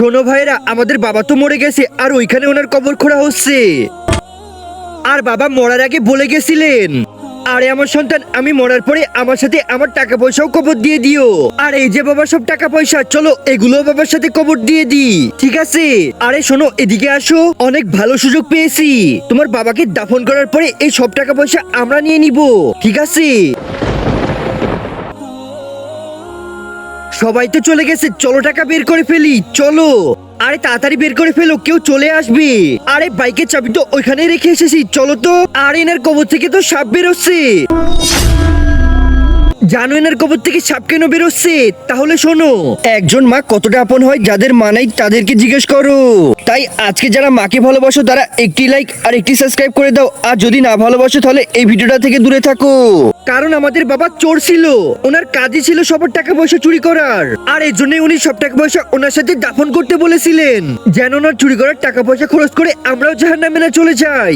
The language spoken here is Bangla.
শোনো ভাইরা, আমাদের বাবা তো মরে গেছে আর ওইখানে ওনার কবর খোঁড়া হচ্ছে। আর বাবা মরার আগে বলে গেছিলেন, আরে আমার সন্তান, আমি মরার পরে আমার সাথে আমার টাকা পয়সাও কবর দিয়ে দিও। আর এই যে বাবা সব টাকা পয়সা, চলো এগুলো বাবার সাথে কবর দিয়ে দি, ঠিক আছে? আরে শোনো, এদিকে আসো, অনেক ভালো সুযোগ পেয়েছি। তোমার বাবাকে দাফন করার পরে এই সব টাকা পয়সা আমরা নিয়ে নিব, ঠিক আছে? সবাই তো চলে গেছে, চলো টাকা বের করে ফেলি, চলো। আরে তাড়াতাড়ি বের করে ফেলো, কেউ চলে আসবে। আরে বাইকের চাবি তো ওইখানে রেখে এসেছি, চলো তো। আর এনার কবর থেকে তো সাপ বেরোচ্ছে। জানো এনার কবর থেকে সাপ কেন বেরোচ্ছে? তাহলে শোনো, একজন মা কতটা আপন হয়, যাদের মা নাই তাদেরকে জিজ্ঞেস করো। তাই আজকে যারা মাকে ভালোবাসো তারা একটি লাইক আর একটি সাবস্ক্রাইব করে দাও, আর যদি না ভালোবাসো তাহলে এই ভিডিওটা থেকে দূরে থাকো। কারণ আমাদের বাবা চোর ছিল, ওনার কাজই ছিল সবার টাকা পয়সা চুরি করার। আর এই জন্যই উনি সব টাকা পয়সা ওনার সাথে দাফন করতে বলেছিলেন, যেন ওনার চুরি করার টাকা পয়সা খরচ করে আমরাও জাহান্নামে না চলে যাই।